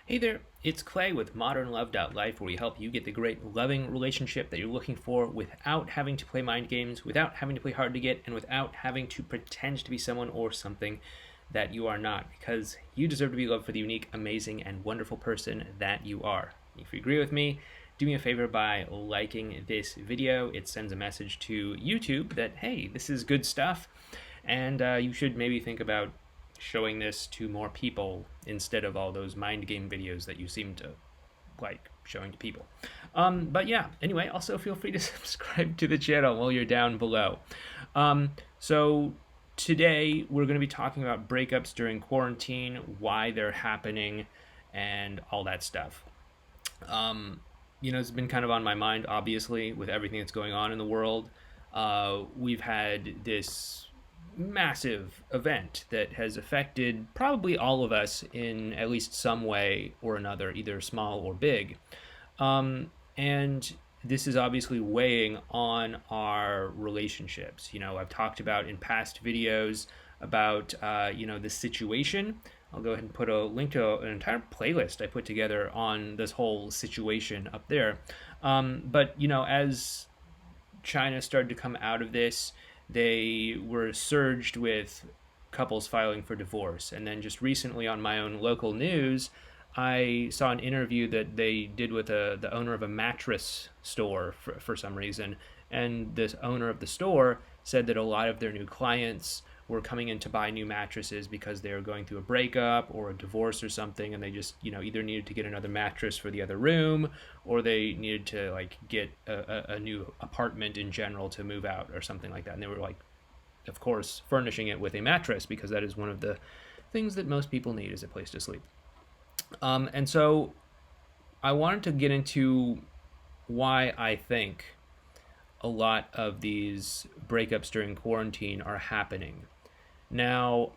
Hey there, it's Clay with ModernLove.life, where we help you get the great loving relationship that you're looking for without having to play mind games, without having to play hard to get, and without having to pretend to be someone or something that you are not, because you deserve to be loved for the unique, amazing, and wonderful person that you are. If you agree with me, do me a favor by liking this video. It sends a message to YouTube that, hey, this is good stuff, and you should maybe think about showing this to more people instead of all those mind game videos that you seem to like showing to people. But yeah, anyway, also feel free to subscribe to the channel while you're down below. So today we're going to be talking about breakups during quarantine, why they're happening, and all that stuff. It's been kind of on my mind, obviously, with everything that's going on in the world. We've had this massive event that has affected probably all of us in at least some way or another, either small or big. And this is obviously weighing on our relationships. I've talked about in past videos about, the situation. I'll go ahead and put a link to an entire playlist I put together on this whole situation up there. But, as China started to come out of this, they were surged with couples filing for divorce. And then just recently on my own local news, I saw an interview that they did with the owner of a mattress store for some reason. And this owner of the store said that a lot of their new clients were coming in to buy new mattresses because they were going through a breakup or a divorce or something, and they just either needed to get another mattress for the other room, or they needed to get a new apartment in general to move out or something like that. And they were of course, furnishing it with a mattress because that is one of the things that most people need, is a place to sleep. And so I wanted to get into why I think a lot of these breakups during quarantine are happening. Now,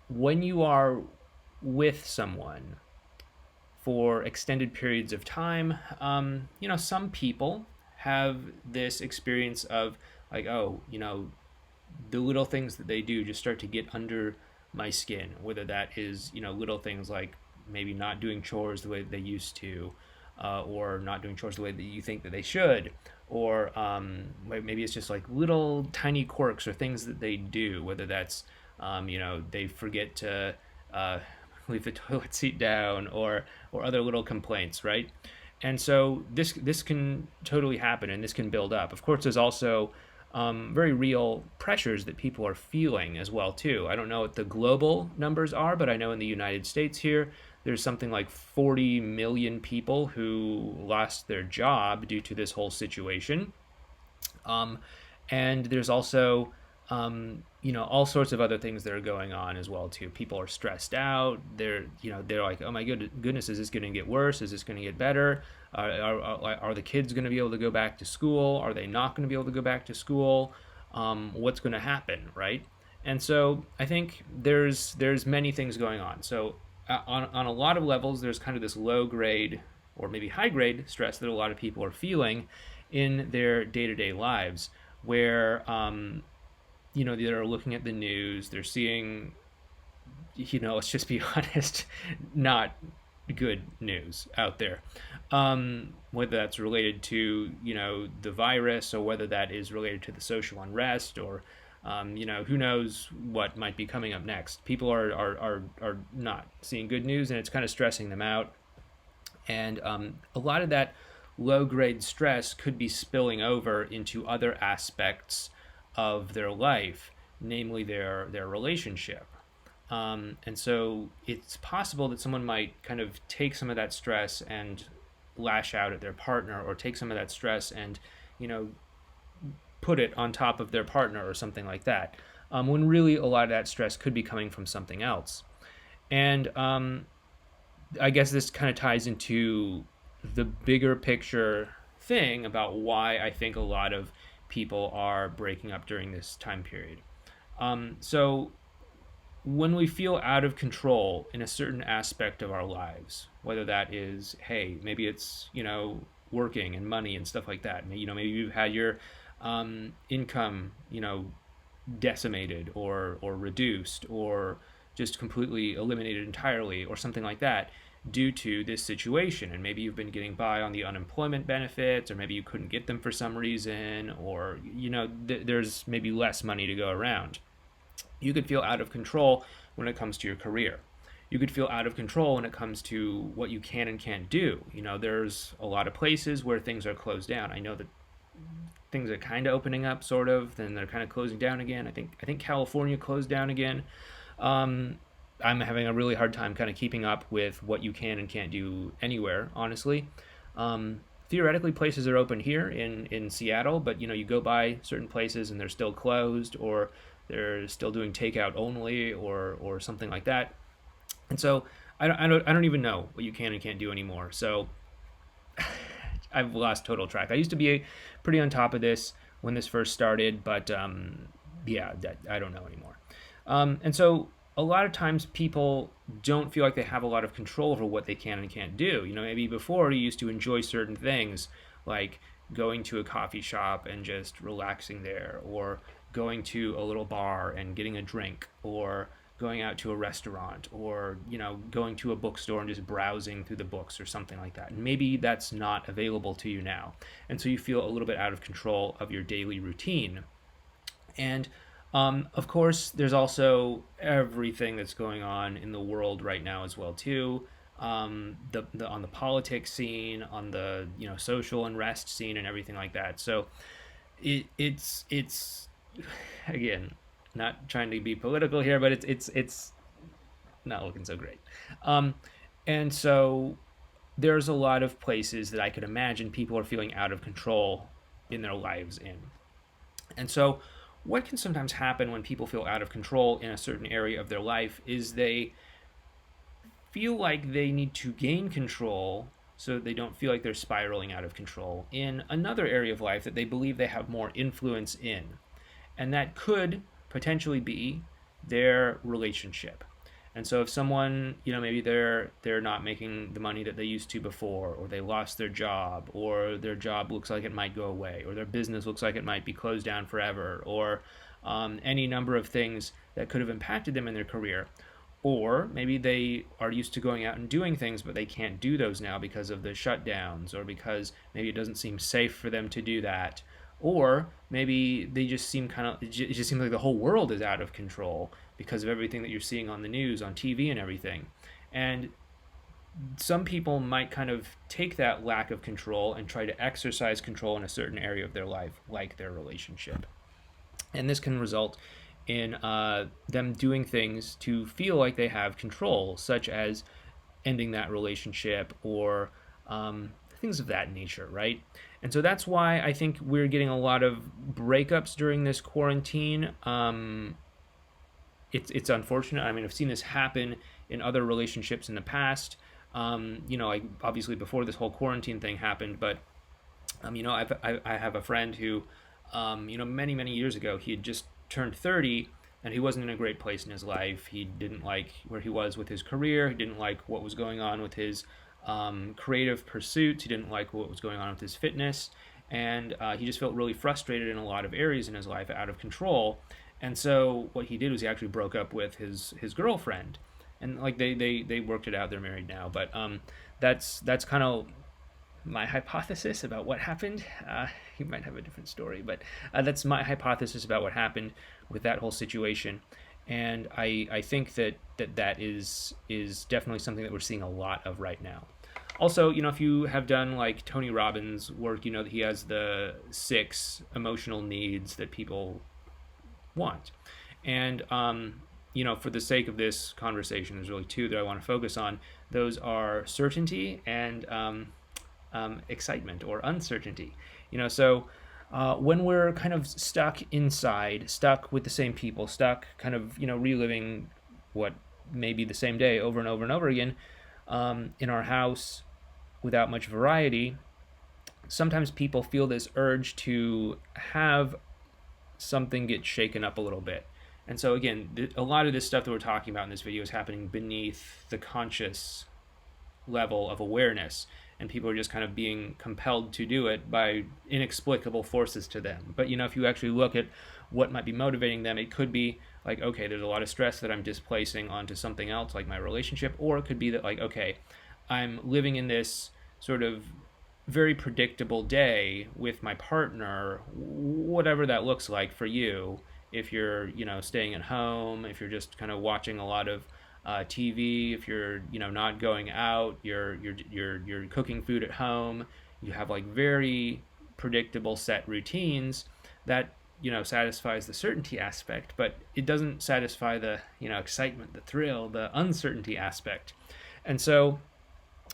when you are with someone for extended periods of time, some people have this experience of the little things that they do just start to get under my skin, whether that is, little things like maybe not doing chores the way that they used to, or not doing chores the way that you think that they should, or maybe it's just little tiny quirks or things that they do, whether that's they forget to leave the toilet seat down, or other little complaints, right? And so this can totally happen, and this can build up. Of course, there's also very real pressures that people are feeling as well too. I don't know what the global numbers are, but I know in the United States here, there's something like 40 million people who lost their job due to this whole situation. And there's also, all sorts of other things that are going on as well too. People are stressed out. They're like, oh my goodness, is this going to get worse? Is this going to get better? Are the kids going to be able to go back to school? Are they not going to be able to go back to school? What's going to happen, right? And so I think there's many things going on. So on a lot of levels, there's kind of this low grade or maybe high grade stress that a lot of people are feeling in their day-to-day lives, where they're looking at the news, they're seeing, let's just be honest, not good news out there. Whether that's related to, the virus, or whether that is related to the social unrest, or, who knows what might be coming up next. People are not seeing good news, and it's kind of stressing them out. And a lot of that low-grade stress could be spilling over into other aspects of their life, namely their relationship. And so it's possible that someone might kind of take some of that stress and lash out at their partner, or take some of that stress and, put it on top of their partner or something like that, when really a lot of that stress could be coming from something else. And I guess this kind of ties into the bigger picture thing about why I think a lot of people are breaking up during this time period. So when we feel out of control in a certain aspect of our lives, whether that is, hey, maybe it's, working and money and stuff like that. Maybe you've had your income, decimated or reduced, or just completely eliminated entirely or something like that due to this situation. And maybe you've been getting by on the unemployment benefits, or maybe you couldn't get them for some reason, or there's maybe less money to go around. You could feel out of control when it comes to your career. You could feel out of control when it comes to what you can and can't do. There's a lot of places where things are closed down. I know that things are kind of opening up, sort of, then they're kind of closing down again. I think California closed down again. Um, I'm having a really hard time kind of keeping up with what you can and can't do anywhere, honestly. Theoretically, places are open here in Seattle, but you go by certain places and they're still closed, or they're still doing takeout only, or something like that. And so I don't even know what you can and can't do anymore. So I've lost total track. I used to be pretty on top of this when this first started, but yeah, I don't know anymore. And so a lot of times people don't feel like they have a lot of control over what they can and can't do. Maybe before you used to enjoy certain things, like going to a coffee shop and just relaxing there, or going to a little bar and getting a drink, or going out to a restaurant, or going to a bookstore and just browsing through the books or something like that. And maybe that's not available to you now, and so you feel a little bit out of control of your daily routine. And of course, there's also everything that's going on in the world right now as well too. On the politics scene, on the social unrest scene, and everything like that. So it's again, not trying to be political here, but it's not looking so great. Um, and so there's a lot of places that I could imagine people are feeling out of control in their lives in. And so, what can sometimes happen when people feel out of control in a certain area of their life is they feel like they need to gain control so that they don't feel like they're spiraling out of control in another area of life that they believe they have more influence in. And that could potentially be their relationship. And so if someone, maybe they're not making the money that they used to before, or they lost their job, or their job looks like it might go away, or their business looks like it might be closed down forever, or any number of things that could have impacted them in their career. Or maybe they are used to going out and doing things, but they can't do those now because of the shutdowns, or because maybe it doesn't seem safe for them to do that. Or maybe they just seem it just seems like the whole world is out of control because of everything that you're seeing on the news, on TV, and everything. And some people might kind of take that lack of control and try to exercise control in a certain area of their life, like their relationship. And this can result in them doing things to feel like they have control, such as ending that relationship, or things of that nature, right? And so that's why I think we're getting a lot of breakups during this quarantine. It's unfortunate. I mean, I've seen this happen in other relationships in the past. Like obviously before this whole quarantine thing happened, but I have a friend who, many years ago, he had just turned 30, and he wasn't in a great place in his life. He didn't like where he was with his career. He didn't like what was going on with his creative pursuits. He didn't like what was going on with his fitness, and he just felt really frustrated in a lot of areas in his life, out of control. And so what he did was he actually broke up with his girlfriend, and like they worked it out. They're married now, but that's kind of my hypothesis about what happened. You might have a different story, but that's my hypothesis about what happened with that whole situation. And I think that is definitely something that we're seeing a lot of right now. Also, if you have done like Tony Robbins' work, that he has the 6 emotional needs that people want. And for the sake of this conversation, there's really 2 that I want to focus on. Those are certainty and excitement or uncertainty. So when we're kind of stuck inside, stuck with the same people, stuck kind of reliving what may be the same day over and over and over again in our house without much variety, sometimes people feel this urge to have something get shaken up a little bit. And so again, a lot of this stuff that we're talking about in this video is happening beneath the conscious level of awareness, and people are just kind of being compelled to do it by inexplicable forces to them. But if you actually look at what might be motivating them, it could be like, okay, there's a lot of stress that I'm displacing onto something else, like my relationship, or it could be that, like, okay, I'm living in this sort of very predictable day with my partner, whatever that looks like for you. If you're, staying at home, if you're just kind of watching a lot of TV, if you're, not going out, you're cooking food at home, you have like very predictable set routines that satisfies the certainty aspect, but it doesn't satisfy the excitement, the thrill, the uncertainty aspect. And so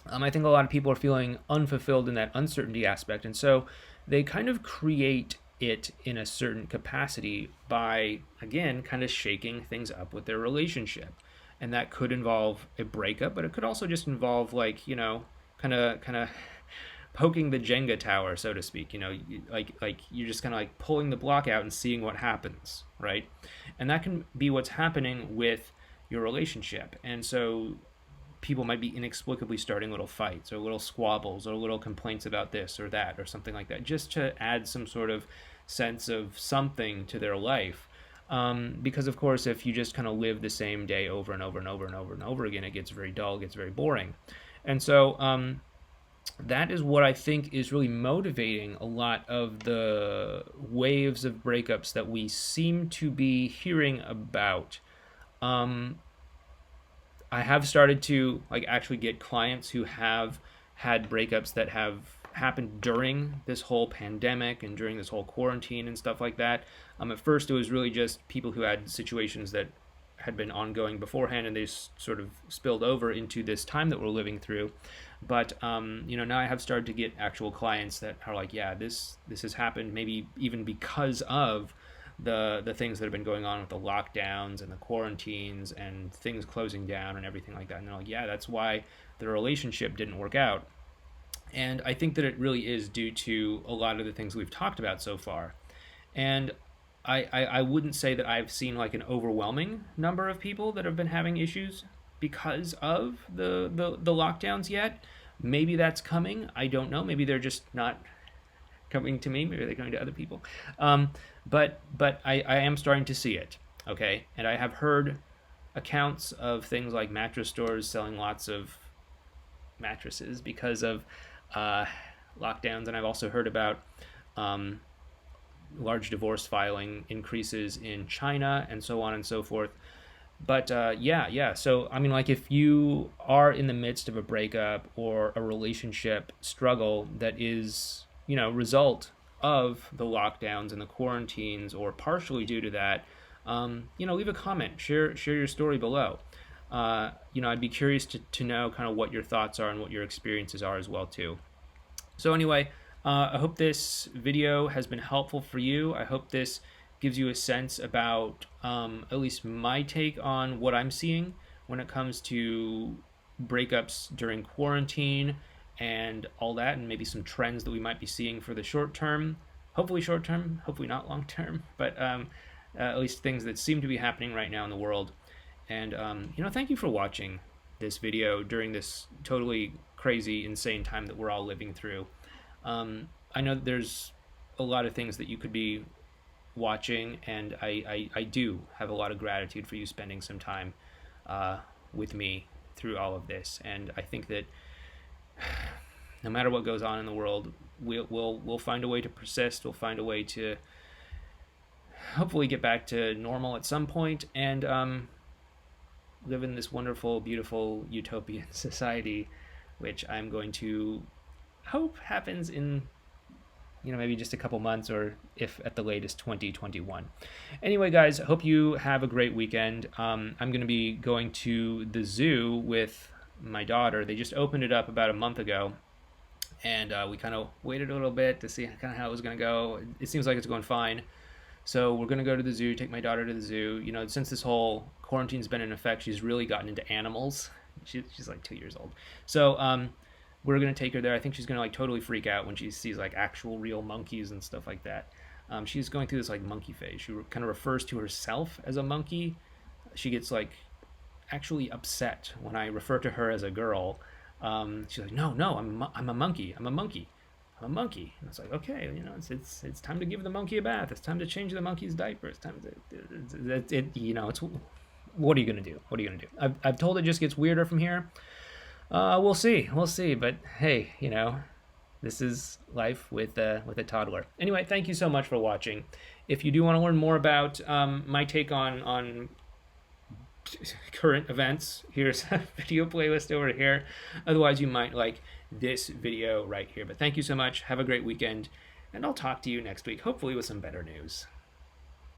I think a lot of people are feeling unfulfilled in that uncertainty aspect. And so they kind of create it in a certain capacity by, again, kind of shaking things up with their relationship. And that could involve a breakup, but it could also just involve, like, kind of poking the Jenga tower, so to speak. Like you're just kind of like pulling the block out and seeing what happens, right? And that can be what's happening with your relationship. And so people might be inexplicably starting little fights or little squabbles or little complaints about this or that or something like that, just to add some sort of sense of something to their life. Because of course, if you just kind of live the same day over and over and over and over and over again, it gets very dull, it gets very boring. And so that is what I think is really motivating a lot of the waves of breakups that we seem to be hearing about. I have started to like actually get clients who have had breakups that have happened during this whole pandemic and during this whole quarantine and stuff like that. At first, it was really just people who had situations that had been ongoing beforehand, and they sort of spilled over into this time that we're living through. But now I have started to get actual clients that are like, yeah, this has happened maybe even because of the things that have been going on with the lockdowns and the quarantines and things closing down and everything like that. And they're like, yeah, that's why the relationship didn't work out. And I think that it really is due to a lot of the things we've talked about so far. And I wouldn't say that I've seen like an overwhelming number of people that have been having issues because of the lockdowns yet. Maybe that's coming. I don't know. Maybe they're just not coming to me. Maybe they're going to other people. But I am starting to see it. Okay, and I have heard accounts of things like mattress stores selling lots of mattresses because of lockdowns, and I've also heard about large divorce filing increases in China and so on and so forth. But yeah. So I mean, like, if you are in the midst of a breakup or a relationship struggle that is, result of the lockdowns and the quarantines, or partially due to that, leave a comment, share your story below. I'd be curious to know kind of what your thoughts are and what your experiences are as well too. So anyway, I hope this video has been helpful for you. I hope this gives you a sense about at least my take on what I'm seeing when it comes to breakups during quarantine and all that, and maybe some trends that we might be seeing for the short term. Hopefully short term, hopefully not long term, but at least things that seem to be happening right now in the world. And thank you for watching this video during this totally crazy, insane time that we're all living through. I know that there's a lot of things that you could be watching, and I do have a lot of gratitude for you spending some time with me through all of this. And I think that no matter what goes on in the world, we'll find a way to persist. We'll find a way to hopefully get back to normal at some point, and live in this wonderful, beautiful, utopian society, which I'm going to hope happens in maybe just a couple months, or if at the latest 2021. Anyway, guys, I hope you have a great weekend. I'm going to be going to the zoo with my daughter. They just opened it up about a month ago, and we kind of waited a little bit to see kind of how it was going to go. It seems like it's going fine. So we're going to go to the zoo, take my daughter to the zoo. Since this whole quarantine's been in effect, she's really gotten into animals. She's like 2 years old. So we're going to take her there. I think she's going to like totally freak out when she sees like actual real monkeys and stuff like that. She's going through this like monkey phase. She kind of refers to herself as a monkey. She gets like actually upset when I refer to her as a girl. She's like, no, I'm a monkey. I'm a monkey. a monkey. And it's like, okay, it's time to give the monkey a bath. It's time to change the monkey's diaper. It's time to it's what are you gonna do? What are you gonna do? I've told it just gets weirder from here. We'll see. We'll see. But hey, this is life with a toddler. Anyway, thank you so much for watching. If you do want to learn more about my take on current events, here's a video playlist over here. Otherwise, you might like this video right here. But thank you so much. Have a great weekend, and I'll talk to you next week, hopefully with some better news.